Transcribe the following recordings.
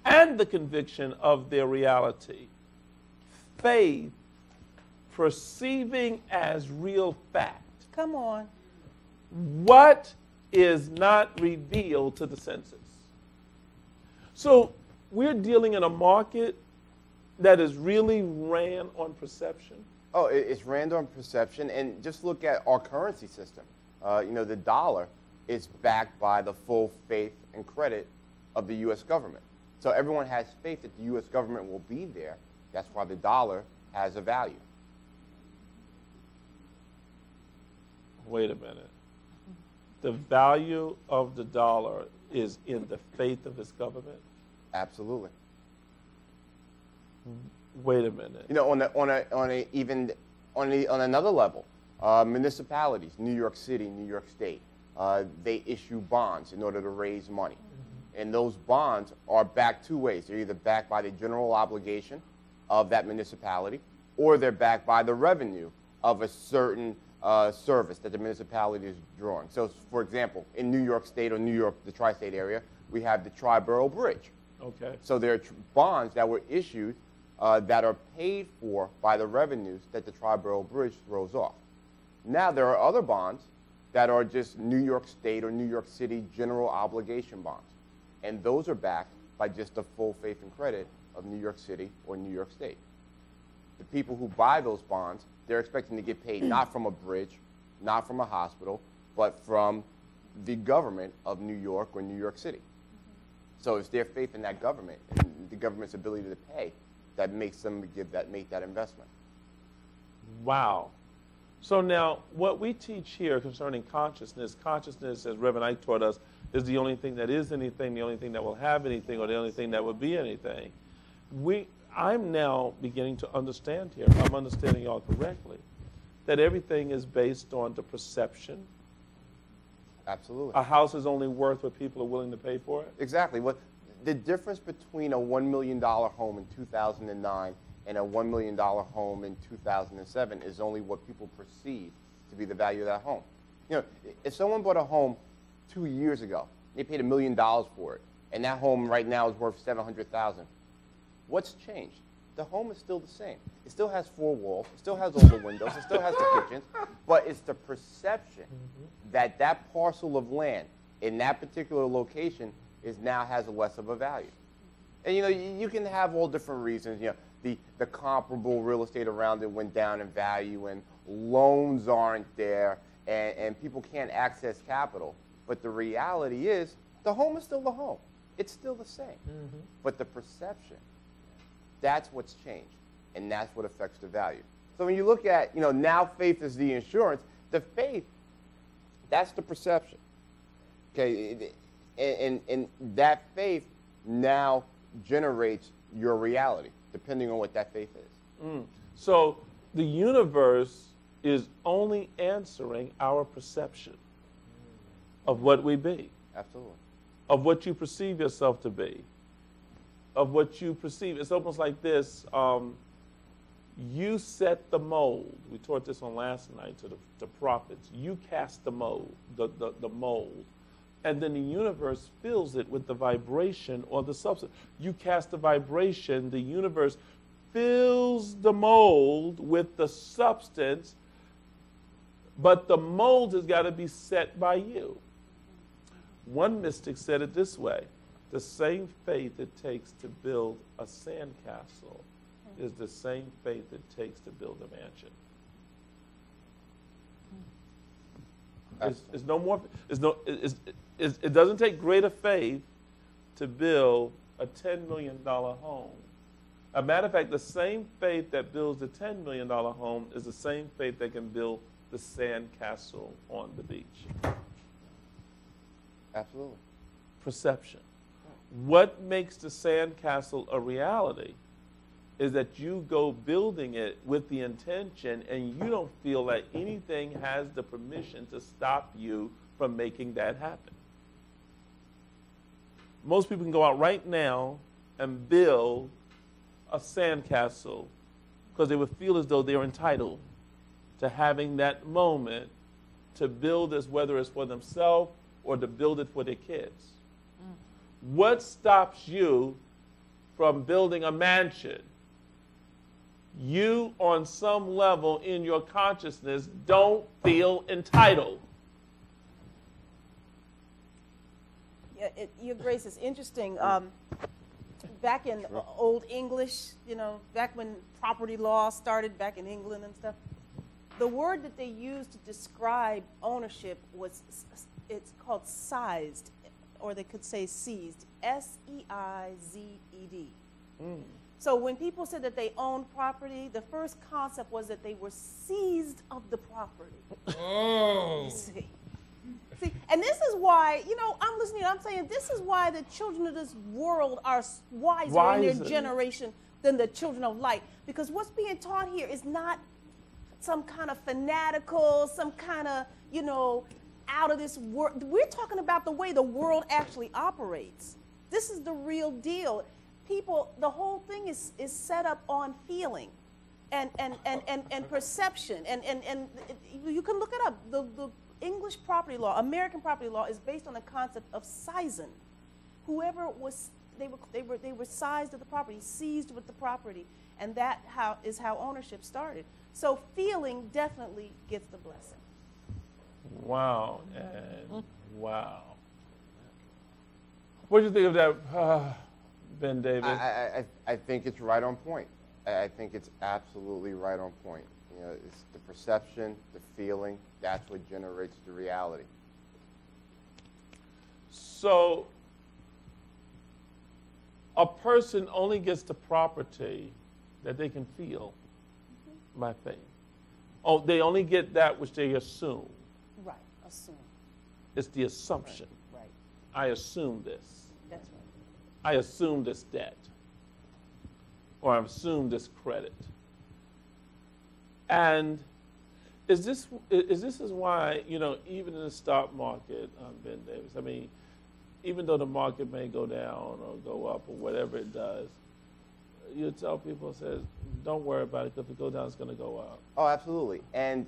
and the conviction of their reality. Faith, perceiving as real fact. Come on. What is not revealed to the senses. So we're dealing in a market that is really ran on perception. Oh, it's ran on perception, and just look at our currency system. The dollar is backed by the full faith and credit of the U.S. government. So everyone has faith that the U.S. government will be there. That's why the dollar has a value. Wait a minute. The value of the dollar is in the faith of its government? Absolutely. Wait a minute. On another level, municipalities, New York City, New York State, they issue bonds in order to raise money. And those bonds are backed two ways. They're either backed by the general obligation of that municipality, or they're backed by the revenue of a certain service that the municipality is drawing. So, for example, in New York State or New York, the tri-state area, we have the Triborough Bridge. Okay. So there are bonds that were issued that are paid for by the revenues that the Triborough Bridge throws off. Now there are other bonds that are just New York State or New York City general obligation bonds. And those are backed by just the full faith and credit of New York City or New York State. The people who buy those bonds, they're expecting to get paid not from a bridge, not from a hospital, but from the government of New York or New York City. So it's their faith in that government and the government's ability to pay that makes them make that investment. Wow. So now, what we teach here concerning consciousness, as Reverend Ike taught us, is the only thing that is anything, the only thing that will have anything, or the only thing that will be anything. I'm now beginning to understand here, if I'm understanding y'all correctly, that everything is based on the perception. Absolutely. A house is only worth what people are willing to pay for it? Exactly. The difference between a $1 million home in 2009 and a $1 million home in 2007 is only what people perceive to be the value of that home. If someone bought a home 2 years ago, they paid $1 million for it, and that home right now is worth $700,000. What's changed? The home is still the same. It still has 4 walls. It still has all the windows. It still has the kitchen. But it's the perception that that parcel of land in that particular location now has less of a value. And you can have all different reasons. The comparable real estate around it went down in value, and loans aren't there, and people can't access capital. But the reality is, the home is still the home. It's still the same. But the perception, that's what's changed, and that's what affects the value. So when you look at, now faith is the insurance, the faith, that's the perception. Okay, and that faith now generates your reality, depending on what that faith is. So the universe is only answering our perception of what we be. Absolutely. Of what you perceive yourself to be. Of what you perceive. It's almost like this. You set the mold. We taught this on last night to the prophets. You cast the mold, the mold. And then the universe fills it with the vibration or the substance. You cast the vibration, the universe fills the mold with the substance, but the mold has got to be set by you. One mystic said it this way: the same faith it takes to build a sandcastle is the same faith it takes to build a mansion. It's no more. It doesn't take greater faith to build a $10 million home. As a matter of fact, the same faith that builds the $10 million home is the same faith that can build the sand castle on the beach. Absolutely. Perception. What makes the sand castle a reality is that you go building it with the intention, and you don't feel that anything has the permission to stop you from making that happen. Most people can go out right now and build a sandcastle because they would feel as though they're entitled to having that moment to build this, whether it's for themselves or to build it for their kids. What stops you from building a mansion, you, on some level in your consciousness, don't feel entitled. Yeah, Your Grace, is interesting. Back in Old English, back when property law started back in England and stuff, the word that they used to describe ownership it's called seized, or they could say seized, S-E-I-Z-E-D. So when people said that they owned property, the first concept was that they were seized of the property. You see? And this is why, I'm listening, I'm saying this is why the children of this world are wiser in their generation than the children of light. Because what's being taught here is not some kind of fanatical, some kind of, out of this world. We're talking about the way the world actually operates. This is the real deal. People, the whole thing is set up on feeling and perception. And you can look it up. The English property law, American property law, is based on the concept of seizing. Whoever was, they were seized of the property, seized with the property, and that is how ownership started. So feeling definitely gets the blessing. Wow, and wow. What do you think of that, Ben Davis? I think it's right on point. I think it's absolutely right on point. It's the perception, the feeling, that's what generates the reality. So a person only gets the property that they can feel by faith. Oh, they only get that which they assume. Right, assume. It's the assumption. Right. I assume this. That's right. I assume this debt. Or I assume this credit. And is this why, even in the stock market, Ben Davis, I mean, even though the market may go down or go up or whatever it does, you tell people, don't worry about it, because if it goes down, it's going to go up. Oh, absolutely. And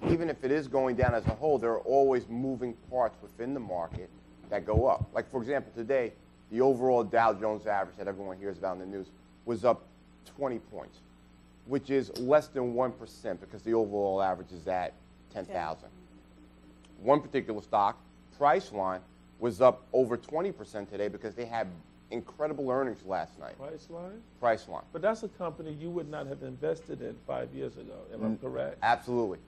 even if it is going down as a whole, there are always moving parts within the market that go up. Like, for example, today, the overall Dow Jones average that everyone hears about in the news was up 20 points, which is less than 1% because the overall average is at 10,000. One particular stock, Priceline, was up over 20% today because they had incredible earnings last night. Priceline? Priceline. But that's a company you would not have invested in 5 years ago. Am I correct? Absolutely.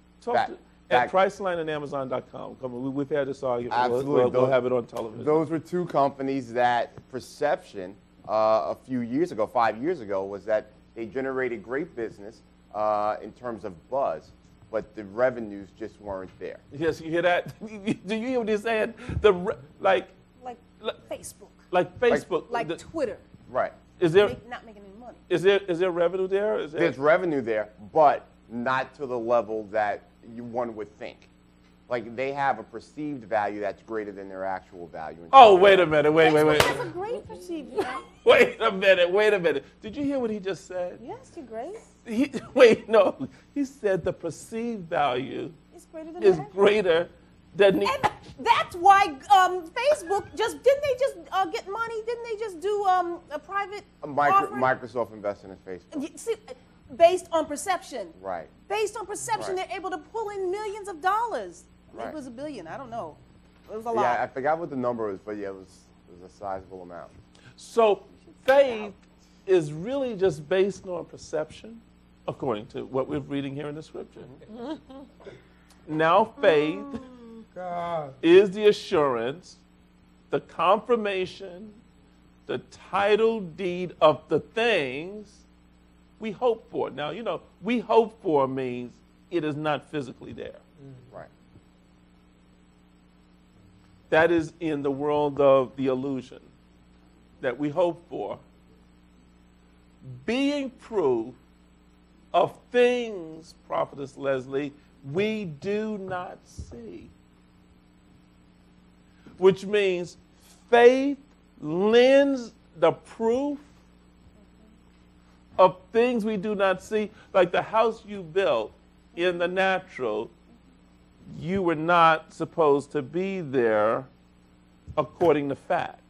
At Priceline and Amazon.com. We've had this argument. Absolutely. We'll have it on television. Those were two companies that perception a few years ago, 5 years ago, was that they generated great business in terms of buzz, but the revenues just weren't there. Yes, you hear that? Do you hear what he's saying? Like Facebook. Like Facebook. Like Twitter. Right. Is there not making any money? Is there revenue there? There's revenue there, but not to the level that one would think. Like, they have a perceived value that's greater than their actual value. Oh, wait a minute. Wait. That's a great perceived value. Wait a minute. Did you hear what he just said? Yes, Your Grace. He said the perceived value is greater than the... And that's why Facebook didn't they just get money? Didn't they just do a private offering? Microsoft invested in Facebook. See, based on perception. Right. Based on perception, Right. they're able to pull in millions of dollars. Right. It was $1 billion. I don't know. It was a lot. Yeah, I forgot what the number was, but yeah, it was a sizable amount. So faith is really just based on perception, according to what we're reading here in the scripture. Now faith is the assurance, the confirmation, the title deed of the things we hope for. Now, we hope for means it is not physically there. Right. That is in the world of the illusion that we hope for. Being proof of things, Prophetess Leslie, we do not see. Which means faith lends the proof of things we do not see. Like the house you built in the natural, you were not supposed to be there according to fact.